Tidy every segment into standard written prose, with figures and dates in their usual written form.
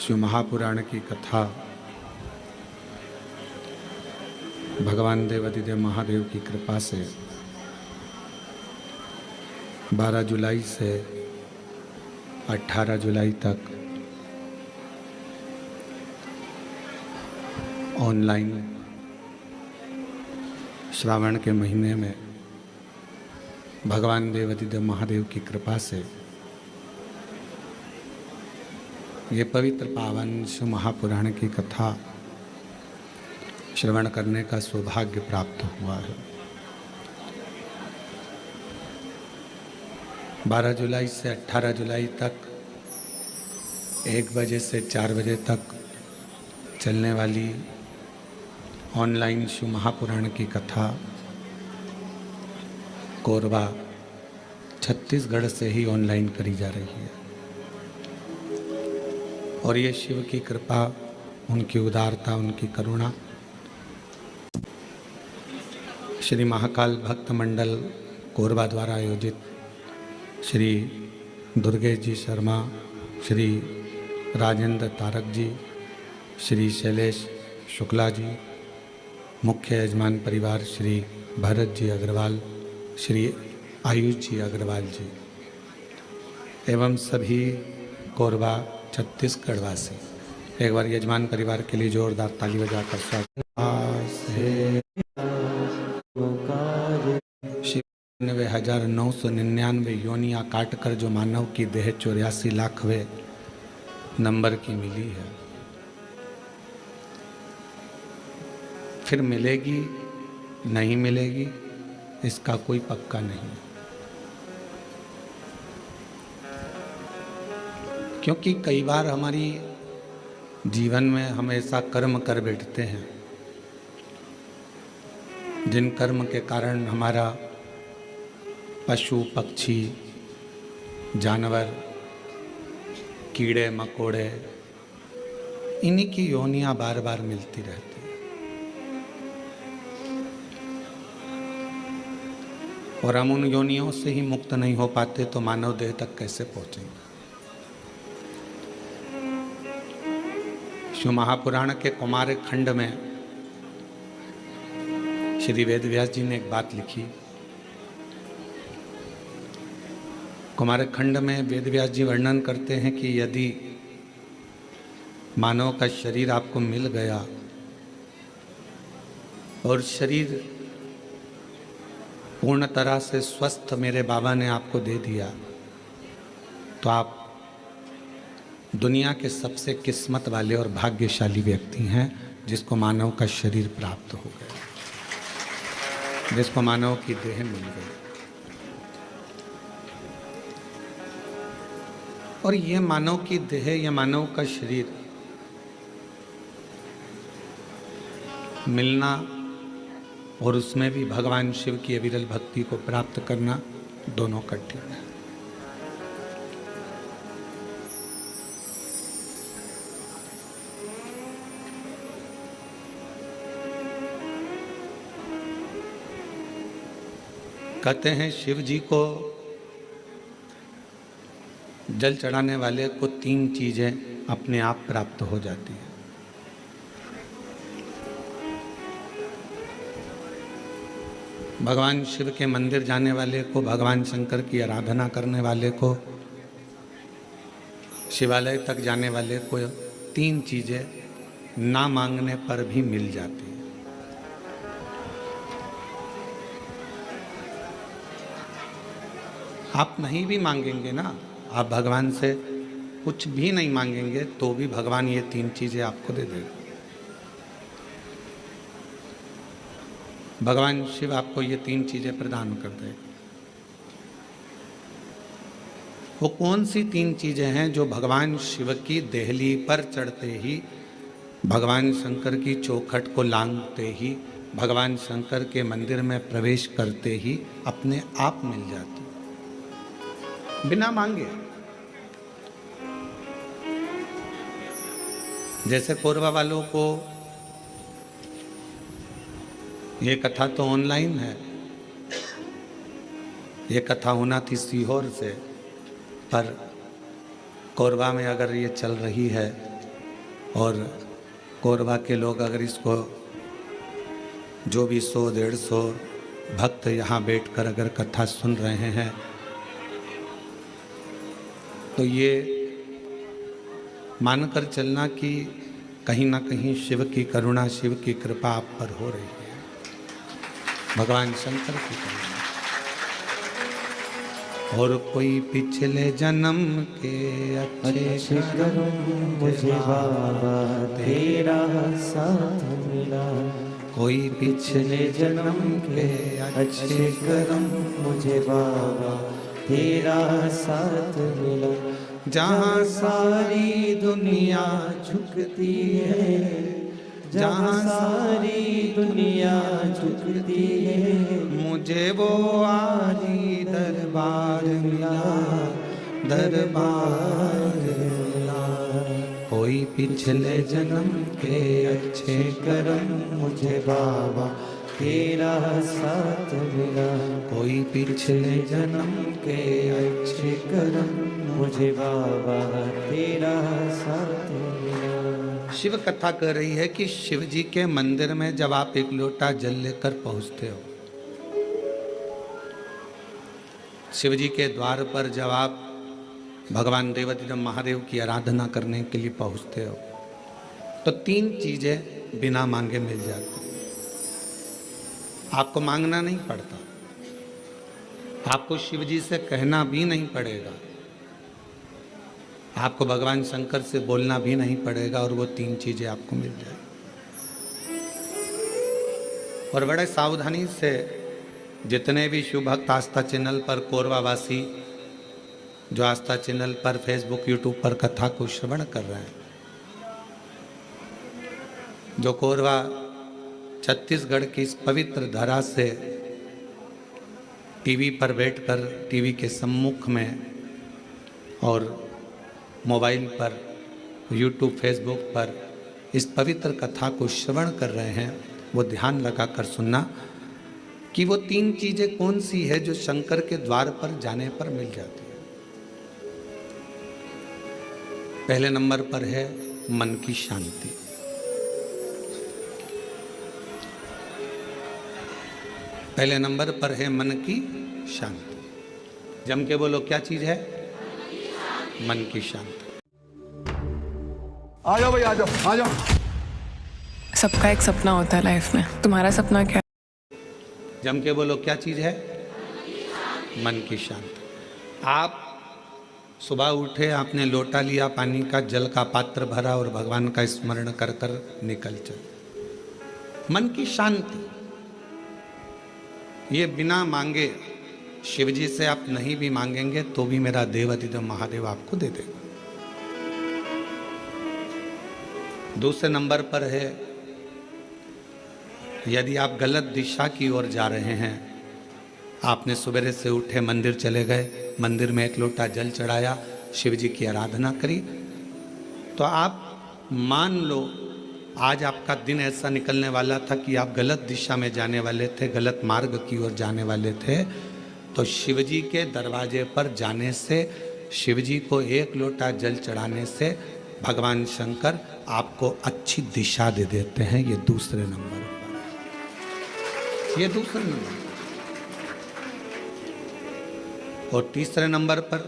शिव महापुराण की कथा भगवान देवाधिदेव महादेव की कृपा से 12 जुलाई से 18 जुलाई तक ऑनलाइन श्रावण के महीने में भगवान देवाधिदेव महादेव की कृपा से ये पवित्र पावन शिव महापुराण की कथा श्रवण करने का सौभाग्य प्राप्त हुआ है। 12 जुलाई से 18 जुलाई तक 1 बजे से 4 बजे तक चलने वाली ऑनलाइन शिव महापुराण की कथा कोरबा छत्तीसगढ़ से ही ऑनलाइन करी जा रही है और ये शिव की कृपा, उनकी उदारता, उनकी करुणा श्री महाकाल भक्त मंडल कोरबा द्वारा आयोजित श्री दुर्गेश जी शर्मा, श्री राजेंद्र तारक जी, श्री शैलेश शुक्ला जी, मुख्य यजमान परिवार श्री भरत जी अग्रवाल, श्री आयुष जी अग्रवाल जी एवं सभी कोरबा छत्तीसगढ़ वासी एक बार यजमान परिवार के लिए जोरदार ताली बजाकर स्वागत। 9999 योनियाँ काट कर जो मानव की देह 84 लाखवें नंबर की मिली है, फिर मिलेगी नहीं मिलेगी इसका कोई पक्का नहीं, क्योंकि कई बार हमारी जीवन में हम ऐसा कर्म कर बैठते हैं जिन कर्म के कारण हमारा पशु पक्षी जानवर कीड़े मकोड़े इन्हीं की योनियां बार बार मिलती रहती हैं और हम उन योनियों से ही मुक्त नहीं हो पाते तो मानव देह तक कैसे पहुंचेंगे। शिव महापुराण के कुमार खंड में श्री वेदव्यास जी ने एक बात लिखी। कुमार खंड में वेदव्यास जी वर्णन करते हैं कि यदि मानव का शरीर आपको मिल गया और शरीर पूर्ण तरह से स्वस्थ मेरे बाबा ने आपको दे दिया तो आप दुनिया के सबसे किस्मत वाले और भाग्यशाली व्यक्ति हैं जिसको मानव का शरीर प्राप्त हो गया, जिसको मानव की देह मिल गई। और ये मानव की देह या मानव का शरीर मिलना और उसमें भी भगवान शिव की अविरल भक्ति को प्राप्त करना दोनों कठिन है। कहते हैं शिव जी को जल चढ़ाने वाले को 3 चीजें अपने आप प्राप्त हो जाती है। भगवान शिव के मंदिर जाने वाले को, भगवान शंकर की आराधना करने वाले को, शिवालय तक जाने वाले को 3 चीजें ना मांगने पर भी मिल जाती है। आप नहीं भी मांगेंगे ना, आप भगवान से कुछ भी नहीं मांगेंगे तो भी भगवान ये 3 चीजें आपको दे देगा। भगवान शिव आपको ये 3 चीजें प्रदान कर देगा। वो कौन सी 3 चीजें हैं जो भगवान शिव की देहली पर चढ़ते ही, भगवान शंकर की चौखट को लांघते ही, भगवान शंकर के मंदिर में प्रवेश करते ही अपने आप मिल जाती, बिना मांगे। जैसे कोरबा वालों को ये कथा तो ऑनलाइन है, ये कथा होना थी सीहोर से, पर कोरबा में अगर ये चल रही है और कोरबा के लोग अगर इसको जो भी 100-150 भक्त यहाँ बैठकर अगर कथा सुन रहे हैं तो ये मानकर चलना कि कहीं ना कहीं शिव की करुणा, शिव की कृपा आप पर हो रही है, भगवान शंकर की करुणा। और कोई पिछले जन्म के अच्छे कर्म मुझे बाबा तेरा साथ मिला, कोई पिछले जन्म के अच्छे कर्म मुझे बाबा तेरा साथ मिला। जहाँ सारी दुनिया झुकती है, जहाँ सारी दुनिया झुकती है, मुझे वो आली दरबार मिला, दरबार मिला। कोई पिछले जन्म के अच्छे कर्म मुझे बाबा तेरा साथ मिला, कोई पिछले जन्म के अच्छे कर्म मुझे बाबा तेरा साथ मिला। शिव कथा कह रही है कि शिव जी के मंदिर में जब आप एक लोटा जल लेकर पहुंचते हो, शिव जी के द्वार पर जब आप भगवान देवाधिदेव महादेव की आराधना करने के लिए पहुंचते हो तो 3 चीजें बिना मांगे मिल जाती हैं। आपको मांगना नहीं पड़ता, आपको शिव जी से कहना भी नहीं पड़ेगा, आपको भगवान शंकर से बोलना भी नहीं पड़ेगा और वो 3 चीजें आपको मिल जाएगी। और बड़े सावधानी से जितने भी शिव भक्त आस्था चैनल पर, कोरबावासी जो आस्था चैनल पर, फेसबुक, यूट्यूब पर कथा को श्रवण कर रहे हैं, जो कोरबा छत्तीसगढ़ की इस पवित्र धरा से टीवी पर बैठकर, टीवी के सम्मुख में और मोबाइल पर, यूट्यूब, फेसबुक पर इस पवित्र कथा को श्रवण कर रहे हैं, वो ध्यान लगाकर सुनना कि वो 3 चीजें कौन सी है जो शंकर के द्वार पर जाने पर मिल जाती है। पहले नंबर पर है मन की शांति। पहले नंबर पर है मन की शांति। जम के बोलो, क्या चीज है? मन की शांति। आ जाओ भाई, आ जाओ, आ जाओ। सबका एक सपना होता है लाइफ में, तुम्हारा सपना क्या? जम के बोलो, क्या चीज है? मन की शांति। आप सुबह उठे, आपने लोटा लिया पानी का, जल का पात्र भरा और भगवान का स्मरण कर कर निकल चले। मन की शांति ये बिना मांगे, शिव जी से आप नहीं भी मांगेंगे तो भी मेरा देवाधिदेव महादेव आपको दे देगा। दूसरे नंबर पर है, यदि आप गलत दिशा की ओर जा रहे हैं, आपने सवेरे से उठे, मंदिर चले गए, मंदिर में एक लोटा जल चढ़ाया, शिव जी की आराधना करी, तो आप मान लो आज आपका दिन ऐसा निकलने वाला था कि आप गलत दिशा में जाने वाले थे, गलत मार्ग की ओर जाने वाले थे, तो शिव जी के दरवाजे पर जाने से, शिव जी को एक लोटा जल चढ़ाने से भगवान शंकर आपको अच्छी दिशा दे देते हैं। ये दूसरे नंबर पर, ये दूसरे नंबर। और तीसरे नंबर पर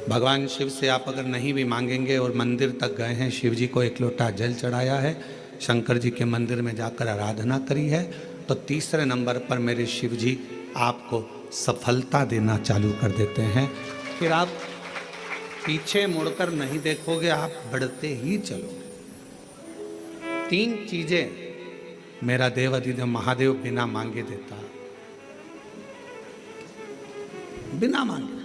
भगवान शिव से आप अगर नहीं भी मांगेंगे और मंदिर तक गए हैं, शिव जी को एक लोटा जल चढ़ाया है, शंकर जी के मंदिर में जाकर आराधना करी है, तो तीसरे नंबर पर मेरे शिव जी आपको सफलता देना चालू कर देते हैं। फिर आप पीछे मुड़कर नहीं देखोगे, आप बढ़ते ही चलोगे। 3 चीजें मेरा देवाधिदेव महादेव बिना मांगे देता है, बिना मांगे।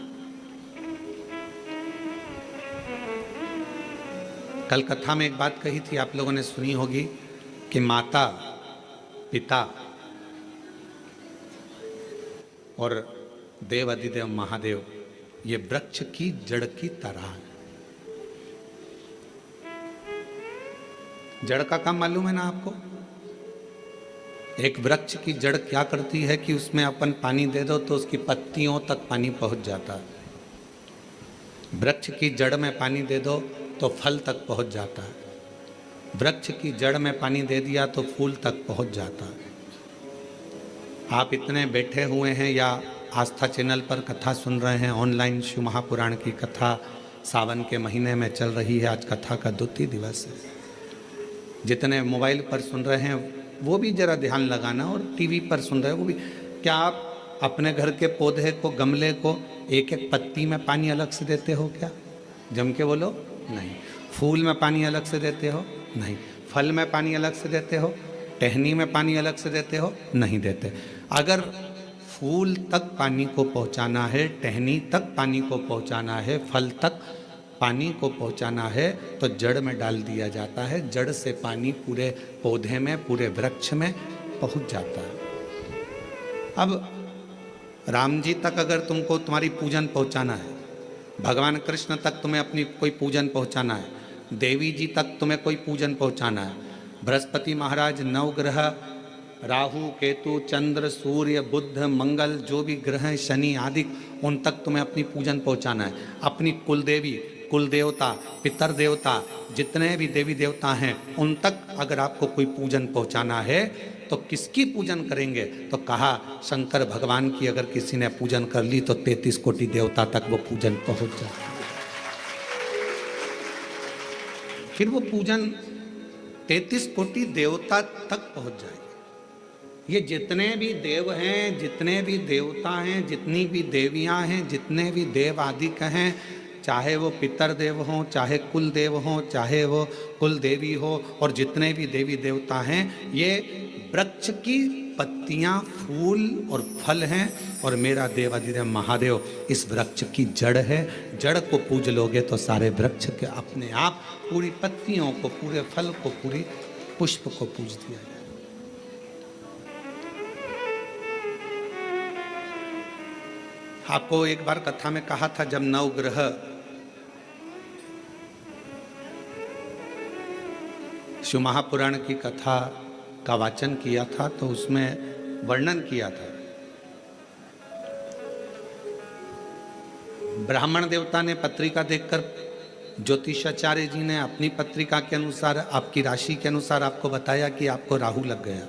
कल कथा में एक बात कही थी, आप लोगों ने सुनी होगी कि माता, पिता और देवाधिदेव महादेव ये वृक्ष की जड़ की तरह है। जड़ का काम मालूम है ना आपको? एक वृक्ष की जड़ क्या करती है कि उसमें अपन पानी दे दो तो उसकी पत्तियों तक पानी पहुंच जाता है। वृक्ष की जड़ में पानी दे दो तो फल तक पहुंच जाता है। वृक्ष की जड़ में पानी दे दिया तो फूल तक पहुंच जाता है। आप इतने बैठे हुए हैं या आस्था चैनल पर कथा सुन रहे हैं, ऑनलाइन शिव महापुराण की कथा सावन के महीने में चल रही है। आज कथा का द्वितीय दिवस है। जितने मोबाइल पर सुन रहे हैं वो भी जरा ध्यान लगाना, और टीवी पर सुन रहे हैं वो भी। क्या आप अपने घर के पौधे को, गमले को एक एक पत्ती में पानी अलग से देते हो? क्या जम के बोलो? नहीं। फूल में पानी अलग से देते हो? नहीं। फल में पानी अलग से देते हो? टहनी में पानी अलग से देते हो? नहीं देते। अगर फूल तक पानी को पहुंचाना है, टहनी तक पानी को पहुंचाना है, फल तक पानी को पहुंचाना है, तो जड़ में डाल दिया जाता है। जड़ से पानी पूरे पौधे में, पूरे वृक्ष में पहुंच जाता है। अब राम जी तक अगर तुमको तुम्हारी पूजन पहुंचाना है, भगवान कृष्ण तक तुम्हें अपनी कोई पूजन पहुंचाना है, देवी जी तक तुम्हें कोई पूजन पहुंचाना है, बृहस्पति महाराज, नवग्रह, राहु, केतु, चंद्र, सूर्य, बुध, मंगल, जो भी ग्रह हैं, शनि आदि, उन तक तुम्हें अपनी पूजन पहुंचाना है। अपनी कुल देवी, कुल देवता, पितर देवता, जितने भी देवी देवता हैं, उन तक अगर आपको कोई पूजन पहुंचाना है तो किसकी पूजन करेंगे? तो कहा शंकर भगवान की अगर किसी ने पूजन कर ली तो 33 कोटि देवता तक वो पूजन पहुंच जाता है। फिर वो पूजन 33 कोटि देवता तक पहुंच जाएगी। ये जितने भी देव हैं, जितने भी देवता हैं, जितनी भी देवियां हैं, जितने भी देव आदि हैं, चाहे वो पितर देव हों, चाहे कुल देव हों, चाहे वो कुल देवी हो, और जितने भी देवी देवता हैं, ये वृक्ष की पत्तियां, फूल और फल हैं। और मेरा देवाधिदेव महादेव इस वृक्ष की जड़ है। जड़ को पूज लोगे तो सारे वृक्ष के अपने आप पूरी पत्तियों को, पूरे फल को, पूरी पुष्प को पूज दिया जाए। आपको एक बार कथा में कहा था, जब नवग्रह शिव महापुराण की कथा का वाचन किया था तो उसमें वर्णन किया था। ब्राह्मण देवता ने पत्रिका देखकर ज्योतिषाचार्य जी ने अपनी पत्रिका के अनुसार, आपकी राशि के अनुसार आपको बताया कि आपको राहु लग गया।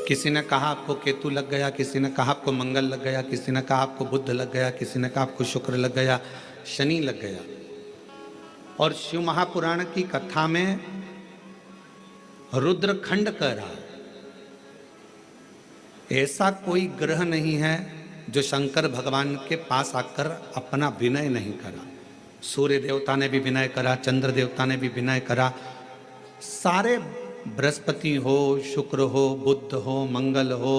किसी ने कहा आपको केतु लग गया, किसी ने कहा आपको मंगल लग गया, किसी ने कहा आपको बुध लग गया, किसी ने कहा आपको शुक्र लग गया, शनि लग गया। और शिव महापुराण की कथा में रुद्रखंड कह रहा है, ऐसा कोई ग्रह नहीं है जो शंकर भगवान के पास आकर अपना विनय नहीं करा। सूर्य देवता ने भी विनय करा, चंद्र देवता ने भी विनय करा, सारे बृहस्पति हो, शुक्र हो, बुध हो, मंगल हो,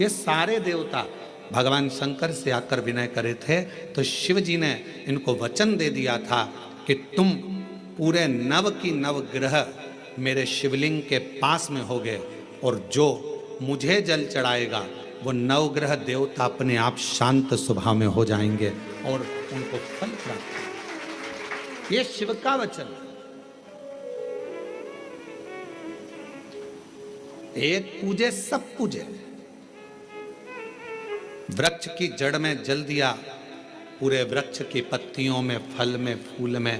ये सारे देवता भगवान शंकर से आकर विनय करे थे। तो शिव जी ने इनको वचन दे दिया था कि तुम पूरे नव की नव ग्रह मेरे शिवलिंग के पास में होगे, और जो मुझे जल चढ़ाएगा वो नवग्रह देवता अपने आप शांत स्वभाव में हो जाएंगे और उनको फल प्राप्त। ये शिव का वचन। एक पूजे सब पूजे। वृक्ष की जड़ में जल दिया, पूरे वृक्ष की पत्तियों में, फल में, फूल में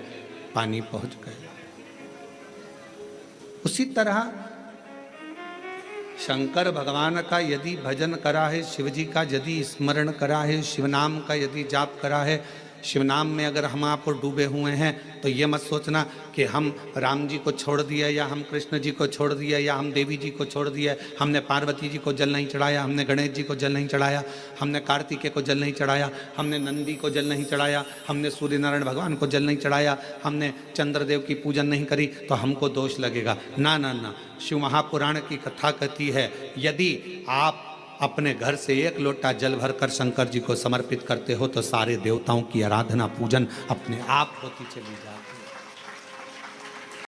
पानी पहुंच गया। उसी तरह शंकर भगवान का यदि भजन करा है, शिव जी का यदि स्मरण करा है, शिव नाम का यदि जाप करा है, शिव नाम में अगर हम आप डूबे हुए हैं, तो ये मत सोचना कि हम राम जी को छोड़ दिया, या हम कृष्ण जी को छोड़ दिया, या हम देवी जी को छोड़ दिया, हमने पार्वती जी को जल नहीं चढ़ाया, हमने गणेश जी को जल नहीं चढ़ाया, हमने कार्तिकेय को जल नहीं चढ़ाया, हमने नंदी को जल नहीं चढ़ाया, हमने सूर्य नारायण भगवान को जल नहीं चढ़ाया, हमने चंद्रदेव की पूजन नहीं करी, तो हमको दोष लगेगा। ना ना ना, शिव महापुराण की कथा कहती है, यदि आप अपने घर से एक लोटा जल भरकर शंकर जी को समर्पित करते हो तो सारे देवताओं की आराधना, पूजन अपने आप होती चली जाए।